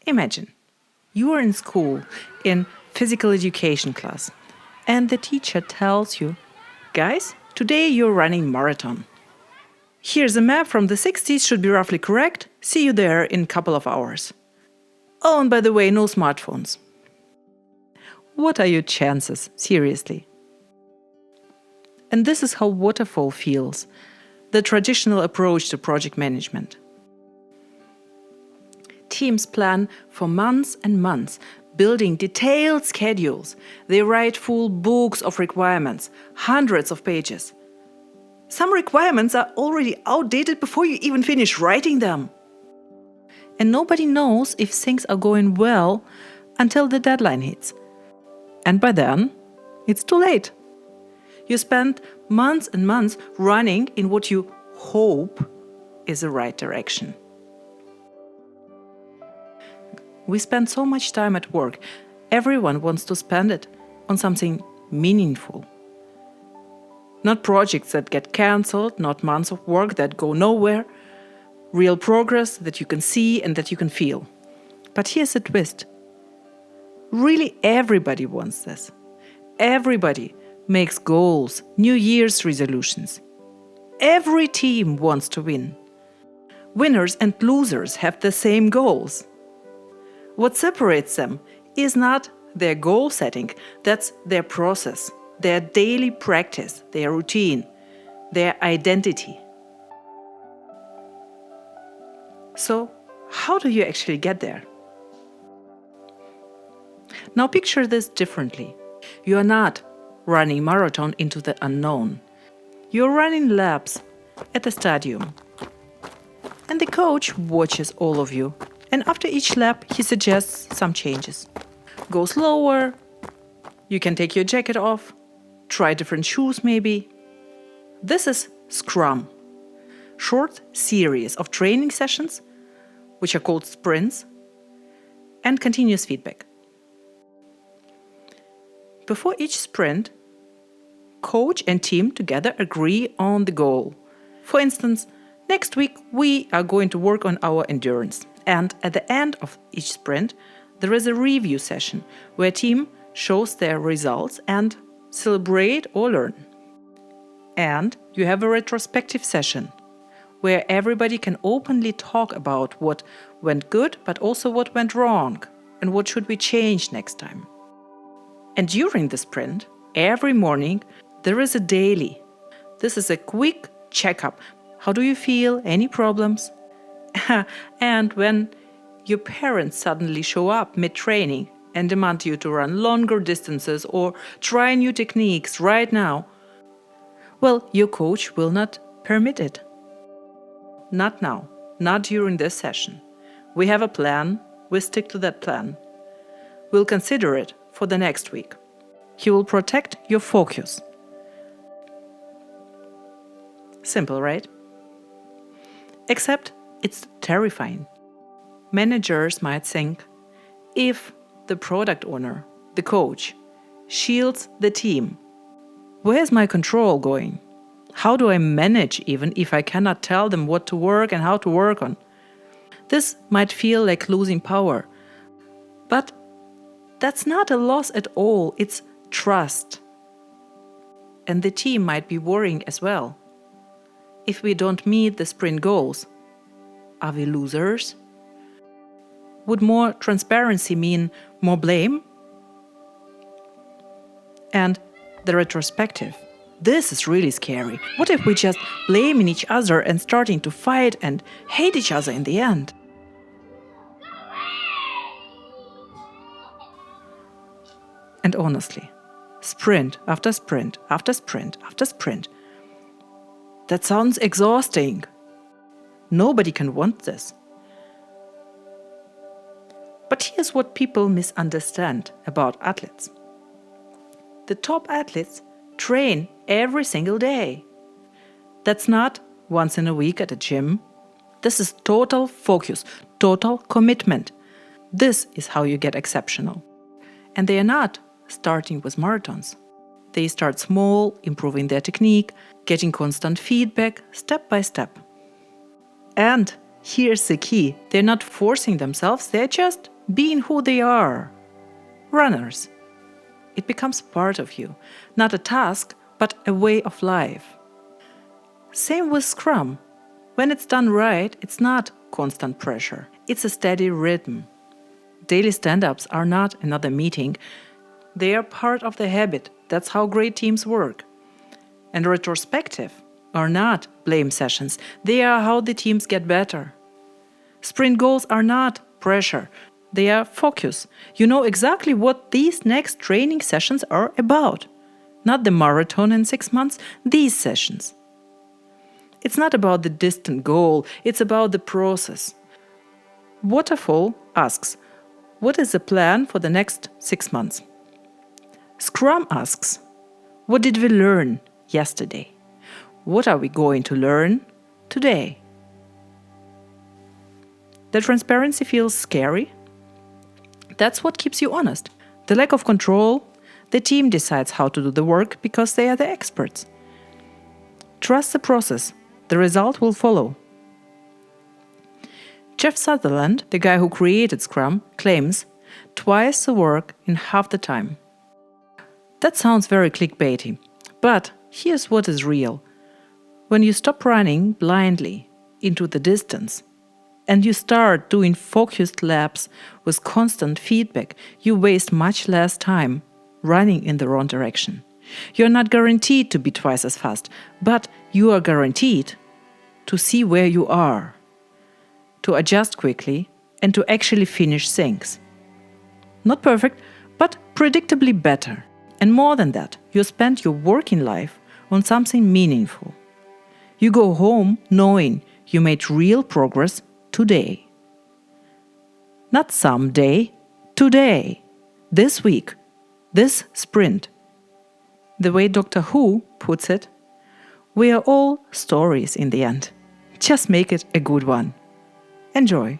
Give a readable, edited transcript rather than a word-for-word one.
Imagine, you are in school in physical education class, and the teacher tells you, guys, today you're running marathon. Here's a map from the 60s, should be roughly correct. See you there in a couple of hours. Oh, and by the way, no smartphones. What are your chances, seriously? And this is how Waterfall feels, the traditional approach to project management. Teams plan for months and months, building detailed schedules. They write full books of requirements, hundreds of pages. Some requirements are already outdated before you even finish writing them. And nobody knows if things are going well until the deadline hits. And by then, it's too late. You spend months and months running in what you hope is the right direction. We spend so much time at work. Everyone wants to spend it on something meaningful. Not projects that get cancelled, not months of work that go nowhere. Real progress that you can see and that you can feel. But here's the twist. Really, everybody wants this. Everybody makes goals, New Year's resolutions. Every team wants to win. Winners and losers have the same goals. What separates them is not their goal setting, that's their process, their daily practice, their routine, their identity. So, how do you actually get there? Now picture this differently. You are not running marathon into the unknown. You're running laps at the stadium. And the coach watches all of you. And after each lap, he suggests some changes. Go slower. You can take your jacket off. Try different shoes maybe. This is Scrum. Short series of training sessions, which are called sprints, and continuous feedback. Before each sprint, coach and team together agree on the goal. For instance, next week we are going to work on our endurance. And at the end of each sprint, there is a review session where team shows their results and celebrate or learn. And you have a retrospective session where everybody can openly talk about what went good, but also what went wrong and what should be changed next time. And during the sprint, every morning, there is a daily. This is a quick checkup. How do you feel? Any problems? And when your parents suddenly show up mid-training and demand you to run longer distances or try new techniques right now, well, your coach will not permit it. Not now, not during this session. We have a plan, we stick to that plan. We'll consider it for the next week. He will protect your focus. Simple, right? Except it's terrifying. Managers might think, if the product owner, the coach, shields the team, where's my control going? How do I manage even if I cannot tell them what to work and how to work on? This might feel like losing power. But that's not a loss at all, it's trust. And the team might be worrying as well. If we don't meet the sprint goals, are we losers? Would more transparency mean more blame? And the retrospective. This is really scary. What if we just blaming each other and starting to fight and hate each other in the end? And honestly, sprint after sprint after sprint after sprint. That sounds exhausting. Nobody can want this. But here's what people misunderstand about athletes. The top athletes train every single day. That's not once in a week at a gym. This is total focus, total commitment. This is how you get exceptional. And they are not starting with marathons. They start small, improving their technique, getting constant feedback, step by step. And here's the key. They're not forcing themselves, they're just being who they are. Runners. It becomes part of you, not a task, but a way of life. Same with Scrum. When it's done right, it's not constant pressure. It's a steady rhythm. Daily stand-ups are not another meeting. They are part of the habit. That's how great teams work. And retrospective are not blame sessions. They are how the teams get better. Sprint goals are not pressure. They are focus. You know exactly what these next training sessions are about. Not the marathon in 6 months, these sessions. It's not about the distant goal, it's about the process. Waterfall asks, what is the plan for the next 6 months? Scrum asks, what did we learn yesterday? What are we going to learn today? The transparency feels scary. That's what keeps you honest. The lack of control, the team decides how to do the work because they are the experts. Trust the process. The result will follow. Jeff Sutherland, the guy who created Scrum, claims twice the work in half the time. That sounds very clickbaity, but here's what is real. When you stop running blindly into the distance and you start doing focused laps with constant feedback, you waste much less time running in the wrong direction. You're not guaranteed to be twice as fast, but you are guaranteed to see where you are, to adjust quickly, and to actually finish things. Not perfect, but predictably better. And more than that, you spend your working life on something meaningful. You go home knowing you made real progress today. Not someday, today, this week, this sprint. The way Dr. Who puts it, we are all stories in the end. Just make it a good one. Enjoy.